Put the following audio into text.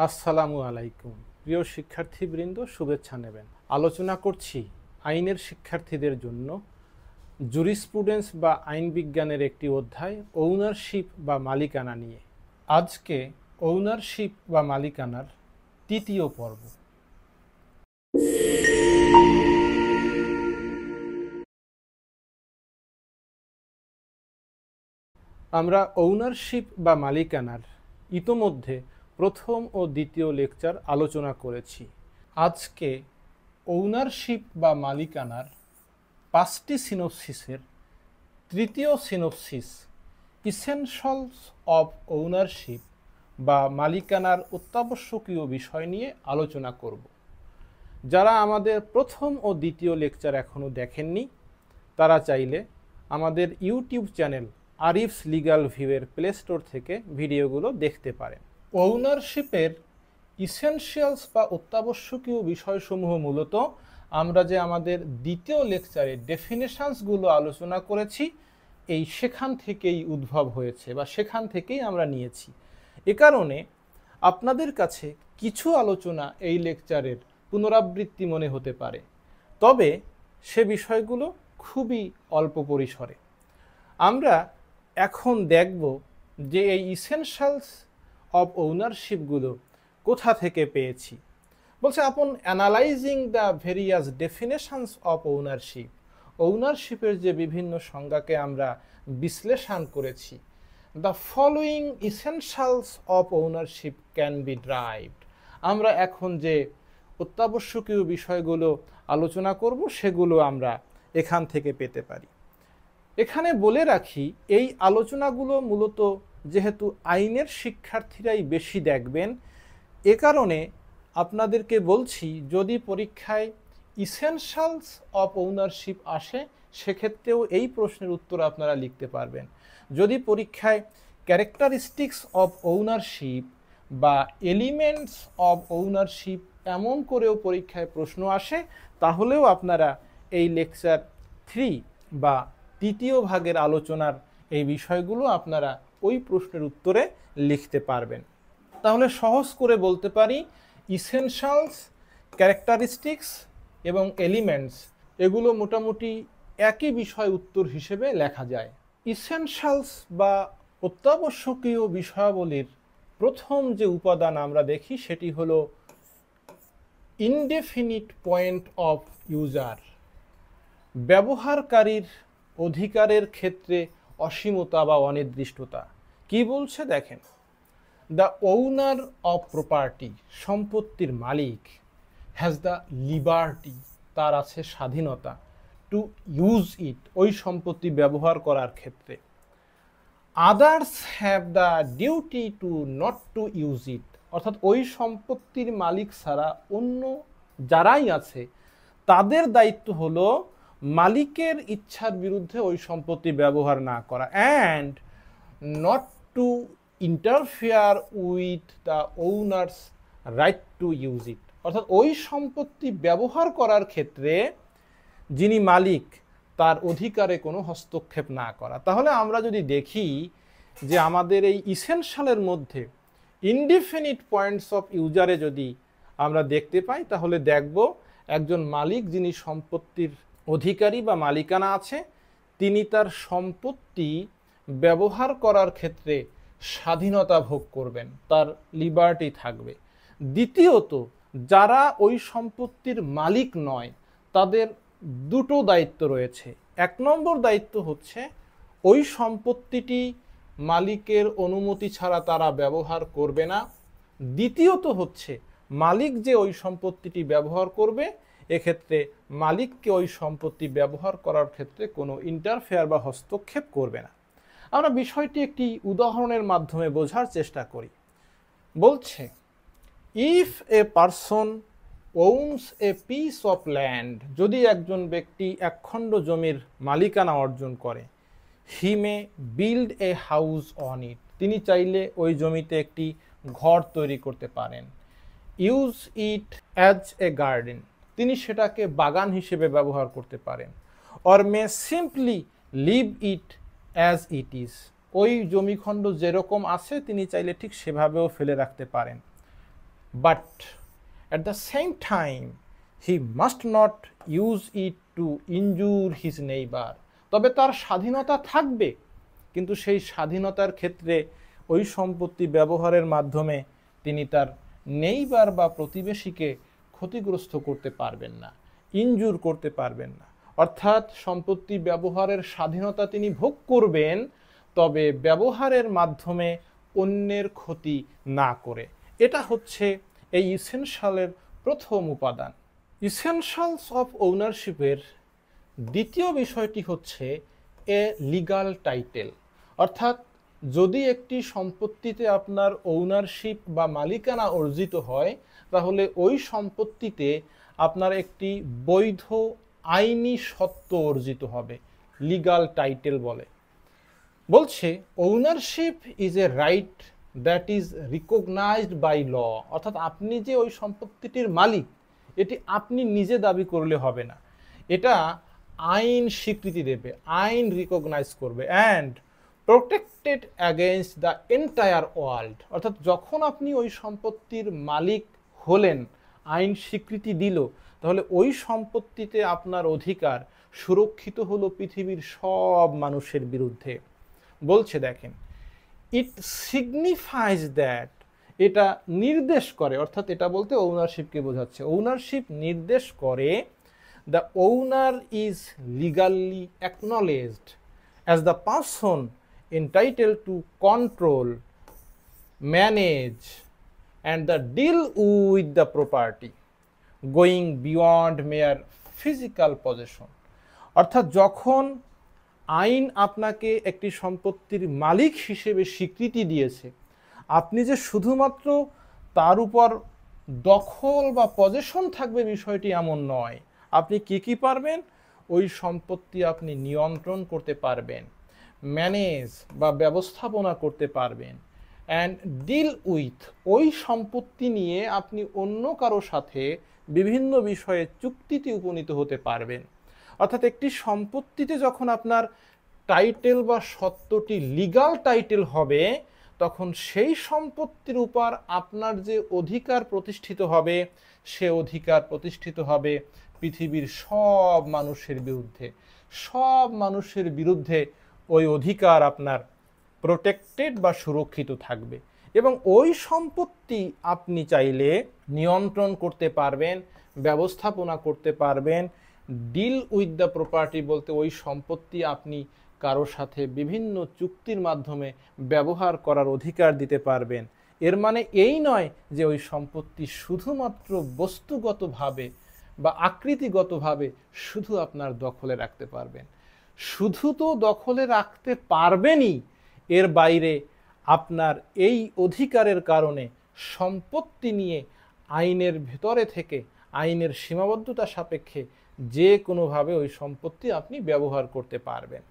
আসসালামু আলাইকুম। প্রিয় শিক্ষার্থীবৃন্দ, শুভেচ্ছা নেবেন। আলোচনা করছি আইনের শিক্ষার্থীদের জন্য জুরিসপ্রুডেন্স বা আইন বিজ্ঞানের একটি অধ্যায় ওনারশিপ বা মালিকানা নিয়ে। আজকে ওনারশিপ বা মালিকানার তৃতীয় পর্ব। আমরা ওনারশিপ বা মালিকানার ইতোমধ্যে প্রথম ও দ্বিতীয় লেকচার আলোচনা করেছি। আজকে ওনারশিপ বা মালিকানার 5টি সিনোপসিসের তৃতীয় সিনোপসিস ইসেনশিয়ালস অব ওনারশিপ বা মালিকানার অত্যাবশ্যকীয় বিষয় নিয়ে আলোচনা করব। যারা আমাদের প্রথম ও দ্বিতীয় লেকচার এখনও দেখেননি তারা চাইলে আমাদের ইউটিউব চ্যানেল আরিফস লিগ্যাল ভিউয়ের প্লে স্টোর থেকে ভিডিওগুলো দেখতে পারেন। ওনারশিপের ইসেনশিয়ালস বা অত্যাবশ্যকীয় বিষয়সমূহ মূলত আমরা যে আমাদের দ্বিতীয় লেকচারে ডেফিনেশনসগুলো আলোচনা করেছি সেখান থেকেই উদ্ভব হয়েছে বা সেখান থেকেই আমরা নিয়েছি। এ কারণে আপনাদের কাছে কিছু আলোচনা এই লেকচারের পুনরাবৃত্তি মনে হতে পারে, তবে সে বিষয়গুলো খুবই অল্প পরিসরে। আমরা এখন দেখব যে এই ইসেনশিয়ালস অব ওনারশিপগুলো কোথা থেকে পেয়েছি। বলছে upon analysing the various definitions of ownership, ওনারশিপের যে বিভিন্ন সংজ্ঞাকে আমরা বিশ্লেষণ করেছি, the following essentials of ownership can be derived, আমরা এখন যে অত্যাবশ্যকীয় বিষয়গুলো আলোচনা করব সেগুলো আমরা এখান থেকে পেতে পারি। এখানে বলে রাখি এই আলোচনাগুলো মূলত যেহেতু আইনের শিক্ষার্থীরাই বেশি দেখবেন, এ কারণে আপনাদেরকে বলছি যদি পরীক্ষায় ইসেনশিয়ালস অফ ওনারশিপ আসে সেক্ষেত্রেও এই প্রশ্নের উত্তর আপনারা লিখতে পারবেন। যদি পরীক্ষায় ক্যারেক্টারিস্টিক্স অফ ওনারশিপ বা এলিমেন্টস অফ ওনারশিপ এমন করেও পরীক্ষায় প্রশ্ন আসে তাহলেও আপনারা এই লেকচার 3 বা তৃতীয় ভাগের আলোচনার এই বিষয়গুলো আপনারা ওই প্রশ্নের উত্তরে লিখতে পারবেন। তাহলে সহজ করে বলতে পারি ইসেনশিয়ালস, ক্যারেক্টারিস্টিক্স এবং এলিমেন্টস এগুলো মোটামুটি একই বিষয় উত্তর হিসেবে লেখা যায়। ইসেনশিয়ালস বা অত্যাবশ্যকীয় বিষয়াবলীর প্রথম যে উপাদান আমরা দেখি সেটি হলো ইনডেফিনিট পয়েন্ট অফ ইউজার, ব্যবহারকারীর অধিকারের ক্ষেত্রে অসীমতা বা অনির্দিষ্টতা। কি বলছে দেখেন, দ্য ওনার অফ প্রপার্টি, সম্পত্তির মালিক, হ্যাজ দ্য লিবার্টি, তার আছে স্বাধীনতা, টু ইউজ ইট, ওই সম্পত্তি ব্যবহার করার ক্ষেত্রে। Others have the duty to not to use it, অর্থাৎ ওই সম্পত্তির মালিক ছাড়া অন্য যারাই আছে তাদের দায়িত্ব হলো মালিকের ইচ্ছার বিরুদ্ধে ওই সম্পত্তি ব্যবহার না করা, and not to interfere with the owners right to use it, অর্থাৎ ওই সম্পত্তি ব্যবহার করার ক্ষেত্রে যিনি মালিক তার অধিকারে কোনো হস্তক্ষেপ না করা। তাহলে আমরা যদি দেখি যে আমাদের এই ইসেনশিয়ালের মধ্যে ইনডিফিনিট পয়েন্টস অফ ইউজারে যদি আমরা দেখতে পাই তাহলে দেখব একজন মালিক যিনি সম্পত্তির অধিকারী বা মালিকানা আছে তিনি তার সম্পত্তি ব্যবহার করার ক্ষেত্রে স্বাধীনতা ভোগ করবেন, তার লিবার্টি থাকবে। দ্বিতীয়ত যারা ওই সম্পত্তির মালিক নয় তাদের দুটো দায়িত্ব রয়েছে। 1 নম্বর দায়িত্ব হচ্ছে ওই সম্পত্তিটি মালিকের অনুমতি ছাড়া তারা ব্যবহার করবে না। দ্বিতীয়ত হচ্ছে মালিক যে ওই সম্পত্তিটি ব্যবহার করবে এক্ষেত্রে মালিককে ওই সম্পত্তি ব্যবহার করার ক্ষেত্রে কোনো ইন্টারফেয়ার বা হস্তক্ষেপ করবে না। আমরা বিষয়টি একটি উদাহরণের মাধ্যমে বোঝার চেষ্টা করি। বলছে if a person owns a piece of land, যদি একজন ব্যক্তি একখণ্ড জমির মালিকানা অর্জন করে, he may build a house on it, তিনি চাইলে ওই জমিতে একটি ঘর তৈরি করতে পারেন। Use it as a garden, তিনি সেটাকে বাগান হিসেবে ব্যবহার করতে পারেন। Or may simply leave it as it is, ওই জমিখণ্ড যেরকম আছে তিনি চাইলে ঠিক সেভাবেও ফেলে রাখতে পারেন। But at the same time he must not use it to injure his neighbour. তবে তার স্বাধীনতা থাকবে, কিন্তু সেই স্বাধীনতার ক্ষেত্রে ওই সম্পত্তি ব্যবহারের মাধ্যমে তিনি তার নেইবার বা প্রতিবেশীকে ক্ষতিগ্রস্ত করতে পারবেন না, ইনজুর করতে পারবেন না। অর্থাৎ সম্পত্তি ব্যবহারের স্বাধীনতা তিনি ভোগ করবেন, তবে ব্যবহারের মাধ্যমে অন্যের ক্ষতি না করে। এটা হচ্ছে এই ইসেনশিয়ালের প্রথম উপাদান। ইসেনশিয়ালস অফ ওনারশিপের দ্বিতীয় বিষয়টি হচ্ছে এ লিগাল টাইটেল। অর্থাৎ যদি একটি সম্পত্তিতে আপনার ওনারশিপ বা মালিকানা অর্জিত হয়, তাহলে ওই সম্পত্তিতে আপনার একটি বৈধ আইনি সত্ত্ব অর্জিত হবে, লিগাল টাইটেল বলে। বলছে ownership is a right that is recognised by law. অর্থাৎ আপনি যে ওই সম্পত্তিটির মালিক, এটি আপনি নিজে দাবি করলে হবে না, এটা আইন স্বীকৃতি দেবে, আইন রিকগনাইজ করবে। And protected against the entire world. অর্থাৎ যখন আপনি ওই সম্পত্তির মালিক হলেন, আইন স্বীকৃতি দিল, তাহলে ওই সম্পত্তিতে আপনার অধিকার সুরক্ষিত হলো পৃথিবীর সব মানুষের বিরুদ্ধে। বলছে দেখেন, ইট সিগনিফাইজ দ্যাট, এটা নির্দেশ করে, অর্থাৎ এটা বলতে ওনারশিপকে বোঝাচ্ছে। ওনারশিপ নির্দেশ করে the owner is legally acknowledged as the person entitled to control, manage and the deal with the property going beyond mere physical possession। অর্থাৎ যখন আইন আপনাকে একটি সম্পত্তির মালিক হিসেবে স্বীকৃতি দিয়েছে, আপনি যে শুধুমাত্র তার উপর দখল বা পজেশন থাকবে বিষয়টি এমন নয়। আপনি কি পারবেন? ওই সম্পত্তি আপনি নিয়ন্ত্রণ করতে পারবেন, ম্যানেজ বা ব্যবস্থাপনা করতে পারবেন, অ্যান্ড ডিল উইথ, ওই সম্পত্তি নিয়ে আপনি অন্য কারো সাথে বিভিন্ন বিষয়ে চুক্তিতে উপনীত হতে পারবেন। অর্থাৎ একটি সম্পত্তিতে যখন আপনার টাইটেল বা সত্ত্বটি লিগাল টাইটেল হবে, তখন সেই সম্পত্তির উপর আপনার যে অধিকার প্রতিষ্ঠিত হবে, সে অধিকার প্রতিষ্ঠিত হবে পৃথিবীর সব মানুষের বিরুদ্ধে। সব মানুষের বিরুদ্ধে ওই অধিকার আপনার প্রোটেক্টেড বা সুরক্ষিত থাকবে, এবং ওই সম্পত্তি আপনি চাইলে নিয়ন্ত্রণ করতে পারবেন, ব্যবস্থাপনা করতে পারবেন। ডিল উইথ দ্য প্রপার্টি বলতে ওই সম্পত্তি আপনি কারো সাথে বিভিন্ন চুক্তির মাধ্যমে ব্যবহার করার অধিকার দিতে পারবেন। এর মানে এই নয় যে ওই সম্পত্তি শুধুমাত্র বস্তুগতভাবে বা আকৃতিগতভাবে শুধু আপনার দখলে রাখতে পারবেন। শুধু তো দখলে রাখতে পারবেনই, এর বাইরে আপনার এই অধিকারের কারণে সম্পত্তি নিয়ে আইনের ভেতরে থেকে, আইনের সীমাবদ্ধতা সাপেক্ষে যে কোনোভাবে ওই সম্পত্তি আপনি ব্যবহার করতে পারবেন।